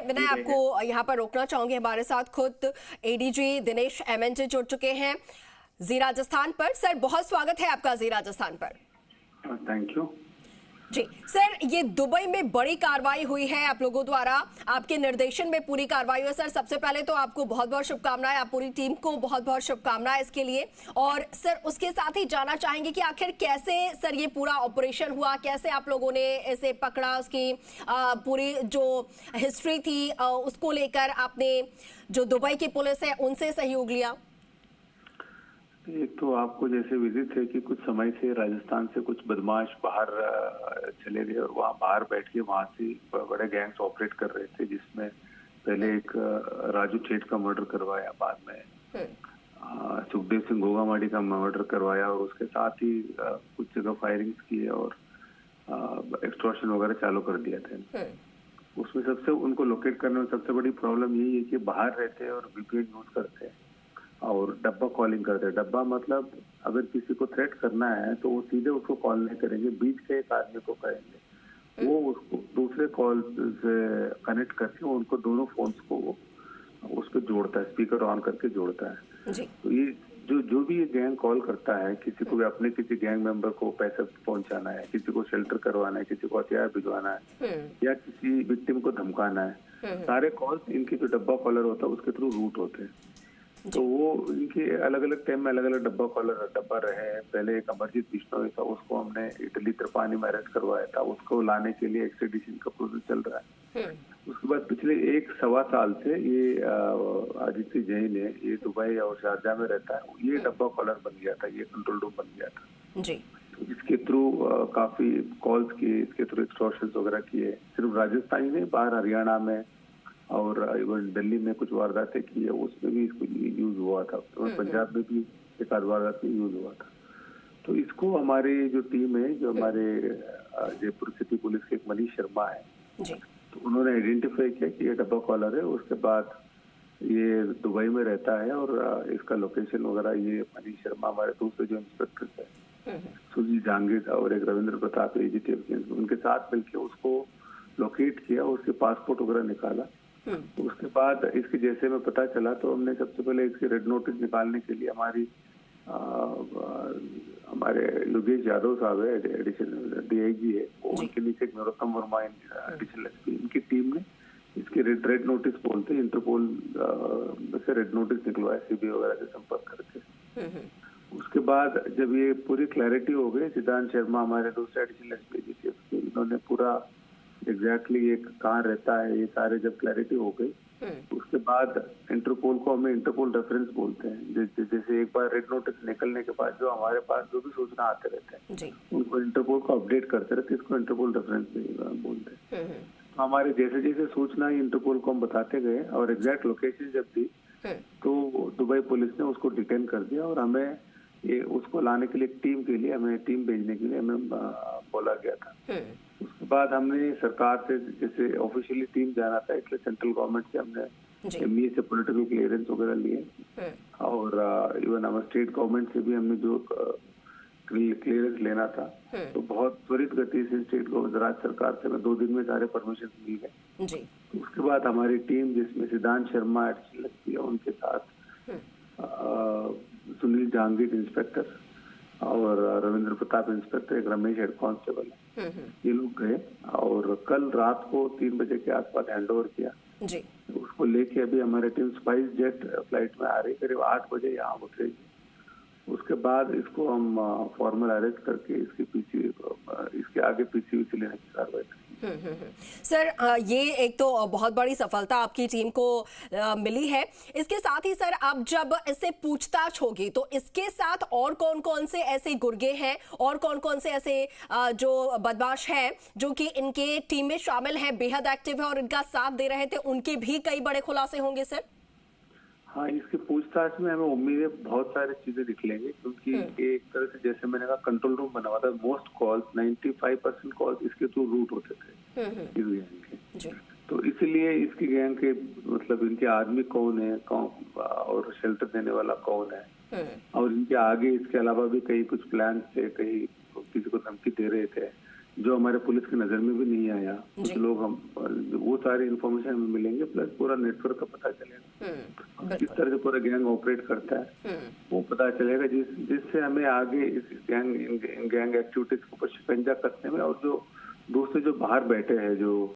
विनय आपको यहाँ पर रोकना चाहूंगी। हमारे साथ खुद एडीजी दिनेश एमएनजी जुड़ चुके हैं जी राजस्थान पर। सर बहुत स्वागत है आपका जी राजस्थान पर। थैंक यू जी सर, ये दुबई में बड़ी कार्रवाई हुई है आप लोगों द्वारा, आपके निर्देशन में पूरी कार्रवाई हुई है। सर सबसे पहले तो आपको बहुत बहुत शुभकामनाएं, आप पूरी टीम को बहुत बहुत शुभकामनाएं इसके लिए। और सर उसके साथ ही जानना चाहेंगे कि आखिर कैसे सर ये पूरा ऑपरेशन हुआ, कैसे आप लोगों ने इसे पकड़ा, उसकी पूरी जो हिस्ट्री थी उसको लेकर आपने जो दुबई की पुलिस है उनसे सहयोग लिया। एक तो आपको जैसे विदित है कि कुछ समय से राजस्थान से कुछ बदमाश बाहर चले गए और वहाँ बाहर बैठ के वहाँ से बड़े गैंग्स ऑपरेट कर रहे थे, जिसमें पहले एक राजू ठेठ का मर्डर करवाया, बाद में सुखदेव सिंह गोगामाड़ी का मर्डर करवाया और उसके साथ ही कुछ जगह फायरिंग्स किए और एक्सटॉर्शन वगैरह चालू कर दिया था। उसमें सबसे उनको लोकेट करने में सबसे बड़ी प्रॉब्लम यही है कि बाहर रहते हैं और वीपीएन यूज करते हैं और डब्बा कॉलिंग करते हैं। डब्बा मतलब अगर किसी को थ्रेट करना है तो वो सीधे उसको कॉल नहीं करेंगे, बीच के एक आदमी को करेंगे, वो उसको दूसरे कॉल से कनेक्ट करके उनको दोनों फोन्स को उस पर जोड़ता है, स्पीकर ऑन करके जोड़ता है। तो ये जो भी ये गैंग कॉल करता है, किसी को भी अपने किसी गैंग मेंबर को पैसा पहुंचाना है, किसी को शेल्टर करवाना है, किसी को हथियार भिजवाना है या किसी विक्टिम को धमकाना है, सारे कॉल्स इनके जो डब्बा कॉलर होता है उसके थ्रू रूट होते हैं। तो वो इनके अलग अलग टाइम में अलग अलग डब्बा रहे हैं। पहले एक अमरजीत बिश्नोई था, उसको हमने इटली त्रिपानी में अरेस्ट करवाया था, उसको लाने के लिए एक्सट्रेडिशन का प्रोसेस चल रहा है। उसके बाद पिछले 1-1.25 साल से ये आदित्य जैन है, ये दुबई और शारजाह में रहता है, ये डब्बा कॉलर बन गया था, ये कंट्रोल रूम बन गया था जी। तो इसके थ्रू काफी कॉल्स किए, इसके थ्रू एक्सटॉर्शंस वगैरह किए। सिर्फ राजस्थान ही नहीं, बाहर हरियाणा में और इवन दिल्ली में कुछ वारदातें की है, उसमें भी इसको यूज हुआ था, और पंजाब में भी एक आध वारदात में यूज हुआ था। तो इसको हमारी जो टीम है, जो हमारे जयपुर सिटी पुलिस के एक मनीष शर्मा है जी, तो उन्होंने आइडेंटिफाई किया कि ये डब्बा कॉलर है। उसके बाद ये दुबई में रहता है और इसका लोकेशन वगैरह ये मनीष शर्मा, हमारे दूसरे जो इंस्पेक्टर है सुजीत जहांगीर और एक रविंद्र प्रताप एजीटीएफ, उनके साथ मिलकर उसको लोकेट किया, उसके पासपोर्ट वगैरह निकाला। उसके बाद इसके जैसे में पता चला तो हमने सबसे पहले इसके रेड नोटिस निकालने के लिए हमारे योगेश यादव साहब है, एडिशनल डीआईजी है, उनके नीचे एक नरोत्तम वर्मा एडिशनल एसपी, इनकी टीम ने इसके रेड नोटिस बोलते हैं, इंटरपोल से रेड नोटिस निकलवाया सीबीआई वगैरह से संपर्क करके। उसके बाद जब ये पूरी क्लैरिटी हो गई, सिद्धांत शर्मा हमारे दूसरे एडिशनल एसपी, इन्होंने पूरा एग्जैक्टली ये कहाँ रहता है, ये सारे जब क्लैरिटी हो गई, उसके बाद इंटरपोल को हमें इंटरपोल रेफरेंस बोलते हैं। जैसे एक बार रेड नोटिस निकलने के बाद जो हमारे पास जो भी सूचना आते रहते हैं उनको इंटरपोल को अपडेट करते रहते, इसको इंटरपोल रेफरेंस बोलते हैं। तो हमारे जैसे जैसे सूचना इंटरपोल को हम बताते गए और एग्जैक्ट लोकेशन जब दी तो दुबई पुलिस ने उसको डिटेन कर दिया और हमें ये उसको लाने के लिए टीम भेजने के लिए हमें बोला गया था। उसके बाद हमने सरकार से जैसे ऑफिशियली टीम जाना था, इसलिए सेंट्रल गवर्नमेंट से हमने एमईए से पॉलिटिकल क्लियरेंस वगैरह लिए और इवन हमारे स्टेट गवर्नमेंट से भी हमने जो क्लियरेंस लेना था, तो बहुत त्वरित गति से स्टेट गवर्नमेंट राज्य सरकार से 2 दिन में सारे परमिशन मिल गए। उसके बाद हमारी टीम जिसमें सिद्धांत शर्मा एडिशनल, उनके साथ सुनील जहांगीर इंस्पेक्टर और रविंद्र प्रताप इंस्पेक्टर, एक रमेश हेड कांस्टेबल, ये लोग गए और कल रात को 3 बजे के आसपास हैंडओवर किया जी। उसको लेके अभी हमारी टीम स्पाइस जेट फ्लाइट में आ रही, करीब 8 बजे यहाँ उतरेगी। उसके बाद इसको हम फॉर्मल अरेस्ट करके इसके आगे पीसी लेने की कार्रवाई करेंगे। सर ये एक तो बहुत बड़ी सफलता आपकी टीम को मिली है। इसके साथ ही सर अब जब इससे पूछताछ होगी तो इसके साथ और कौन कौन से ऐसे गुर्गे हैं और कौन कौन से ऐसे जो बदमाश हैं जो कि इनके टीम में शामिल हैं, बेहद एक्टिव है और इनका साथ दे रहे थे, उनके भी कई बड़े खुलासे होंगे सर? हाँ, इसकी पूछताछ में हमें उम्मीद है बहुत सारी चीजें निकलेंगी, क्योंकि एक तरह से जैसे मैंने कहा कंट्रोल रूम बना हुआ था, मोस्ट कॉल्स 95% कॉल्स इसके थ्रू रूट होते थे इस गैंग के। तो इसलिए इसकी गैंग के मतलब इनके आदमी कौन है, कौन और शेल्टर देने वाला कौन है, और इनके आगे इसके अलावा भी कई कुछ प्लान थे, कई किसी को धमकी दे रहे थे जो हमारे पुलिस की नजर में भी नहीं आया। कुछ जी। लोग हम वो सारी इन्फॉर्मेशन हमें मिलेंगे, प्लस पूरा नेटवर्क का पता चलेगा, किस बिल्कुल। तरह से पूरा गैंग ऑपरेट करता है वो पता चलेगा, जिससे हमें आगे इस गैंग एक्टिविटीज के ऊपर शिकंजा कसने में, और जो दूसरे जो बाहर बैठे हैं जो